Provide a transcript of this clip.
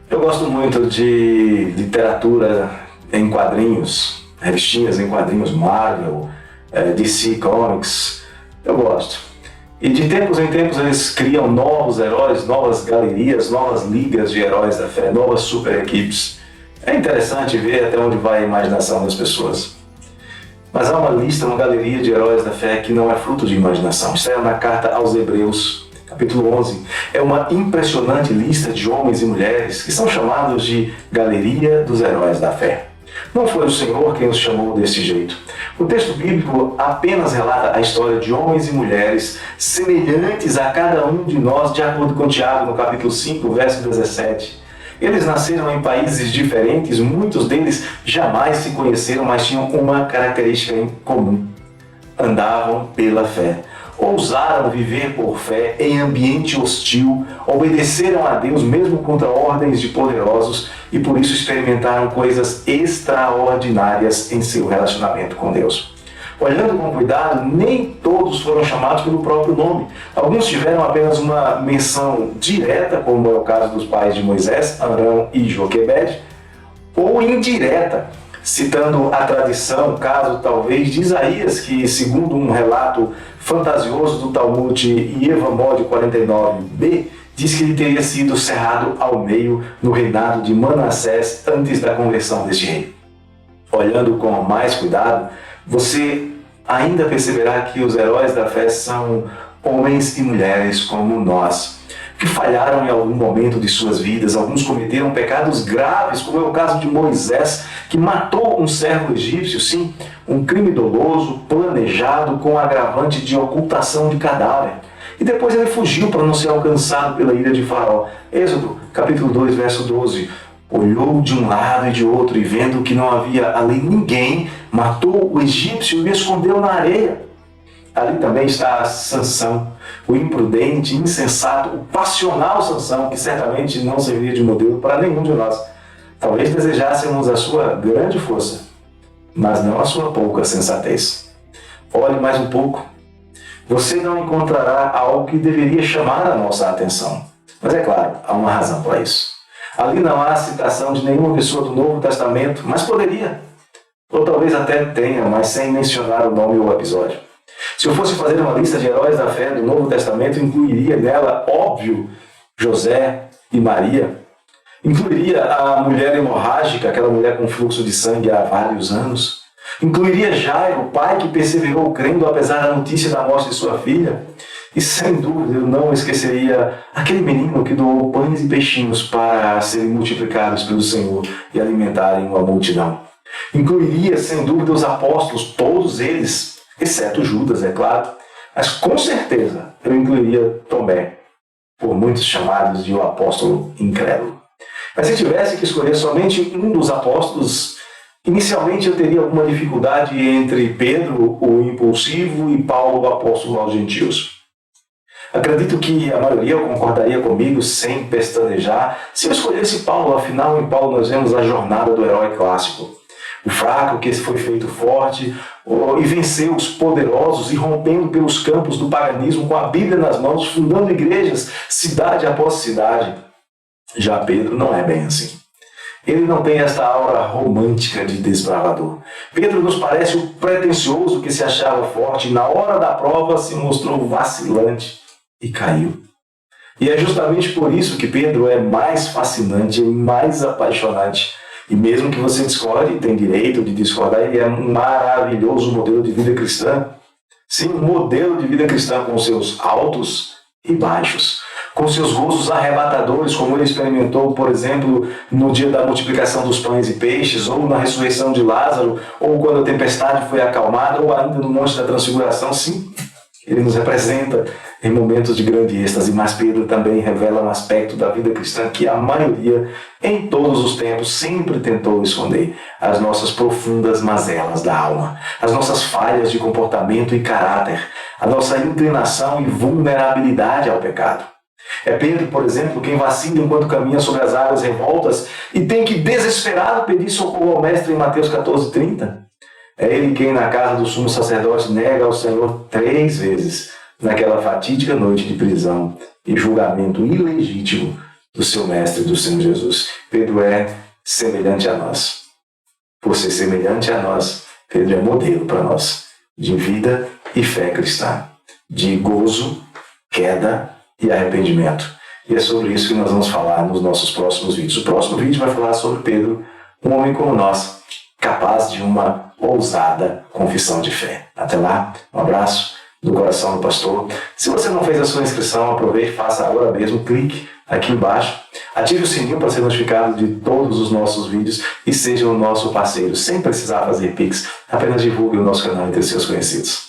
Eu gosto muito de literatura em quadrinhos, revistinhas em quadrinhos Marvel, DC Comics. Eu gosto. E de tempos em tempos eles criam novos heróis, novas galerias, novas ligas de heróis da fé, novas super equipes. É interessante ver até onde vai a imaginação das pessoas. Mas há uma lista, uma galeria de heróis da fé que não é fruto de imaginação. Está na carta aos Hebreus, capítulo 11. É uma impressionante lista de homens e mulheres que são chamados de galeria dos heróis da fé. Não foi o Senhor quem os chamou desse jeito. O texto bíblico apenas relata a história de homens e mulheres semelhantes a cada um de nós, de acordo com Tiago, no capítulo 5, verso 17. Eles nasceram em países diferentes, muitos deles jamais se conheceram, mas tinham uma característica em comum: andavam pela fé. Ousaram viver por fé em ambiente hostil, obedeceram a Deus mesmo contra ordens de poderosos e por isso experimentaram coisas extraordinárias em seu relacionamento com Deus. Olhando com cuidado, nem todos foram chamados pelo próprio nome. Alguns tiveram apenas uma menção direta, como é o caso dos pais de Moisés, Arão e Joquebede, ou indireta, citando a tradição, caso talvez de Isaías, que segundo um relato fantasioso do Talmud Yevamot 49b, diz que ele teria sido cerrado ao meio no reinado de Manassés antes da conversão deste rei. Olhando com mais cuidado, você ainda perceberá que os heróis da fé são homens e mulheres como nós, que falharam em algum momento de suas vidas. Alguns cometeram pecados graves, como é o caso de Moisés, que matou um servo egípcio, sim, um crime doloso, planejado, com agravante de ocultação de cadáver. E depois ele fugiu para não ser alcançado pela ira de Faraó. Êxodo, capítulo 2, verso 12. Olhou de um lado e de outro, e vendo que não havia ali ninguém, matou o egípcio e o escondeu na areia. Ali também está Sansão, o imprudente, insensato, o passional Sansão, que certamente não serviria de modelo para nenhum de nós. Talvez desejássemos a sua grande força, mas não a sua pouca sensatez. Olhe mais um pouco. Você não encontrará algo que deveria chamar a nossa atenção. Mas é claro, há uma razão para isso. Ali não há citação de nenhuma pessoa do Novo Testamento, mas poderia. Ou talvez até tenha, mas sem mencionar o nome ou o episódio. Se eu fosse fazer uma lista de heróis da fé do Novo Testamento, incluiria nela, óbvio, José e Maria. Incluiria a mulher hemorrágica, aquela mulher com fluxo de sangue há vários anos. Incluiria Jairo, o pai que perseverou crendo apesar da notícia da morte de sua filha. E sem dúvida eu não esqueceria aquele menino que doou pães e peixinhos para serem multiplicados pelo Senhor e alimentarem uma multidão. Incluiria sem dúvida os apóstolos, todos eles, exceto Judas, é claro. Mas com certeza eu incluiria Tomé, por muitos chamados de o apóstolo incrédulo. Mas se tivesse que escolher somente um dos apóstolos, inicialmente eu teria alguma dificuldade entre Pedro, o impulsivo, e Paulo, o apóstolo aos gentios. Acredito que a maioria concordaria comigo, sem pestanejar, se eu escolhesse Paulo. Afinal, em Paulo nós vemos a jornada do herói clássico. O fraco que foi feito forte e venceu os poderosos, irrompendo pelos campos do paganismo com a Bíblia nas mãos, fundando igrejas, cidade após cidade. Já Pedro não é bem assim. Ele não tem esta aura romântica de desbravador. Pedro nos parece o pretensioso que se achava forte e na hora da prova se mostrou vacilante e caiu. E é justamente por isso que Pedro é mais fascinante e mais apaixonante. E mesmo que você discorde, tem direito de discordar, ele é um maravilhoso modelo de vida cristã. Sim, um modelo de vida cristã com seus altos e baixos, com seus gozos arrebatadores, como ele experimentou, por exemplo, no dia da multiplicação dos pães e peixes, ou na ressurreição de Lázaro, ou quando a tempestade foi acalmada, ou ainda no Monte da Transfiguração. Sim, ele nos representa em momentos de grande êxtase, mas Pedro também revela um aspecto da vida cristã que a maioria, em todos os tempos, sempre tentou esconder: as nossas profundas mazelas da alma, as nossas falhas de comportamento e caráter, a nossa inclinação e vulnerabilidade ao pecado. É Pedro, por exemplo, quem vacila enquanto caminha sobre as águas revoltas e tem que, desesperado, pedir socorro ao Mestre em Mateus 14:30. É ele quem, na casa do sumo sacerdote, nega ao Senhor 3 vezes, naquela fatídica noite de prisão e julgamento ilegítimo do seu Mestre, do Senhor Jesus. Pedro é semelhante a nós. Por ser semelhante a nós, Pedro é modelo para nós de vida e fé cristã, de gozo, queda e arrependimento. E é sobre isso que nós vamos falar nos nossos próximos vídeos. O próximo vídeo vai falar sobre Pedro, um homem como nós, capaz de uma ousada confissão de fé. Até lá, um abraço do coração do pastor. Se você não fez a sua inscrição, aproveite e faça agora mesmo, clique aqui embaixo, ative o sininho para ser notificado de todos os nossos vídeos e seja o nosso parceiro, sem precisar fazer Pix, apenas divulgue o nosso canal entre seus conhecidos.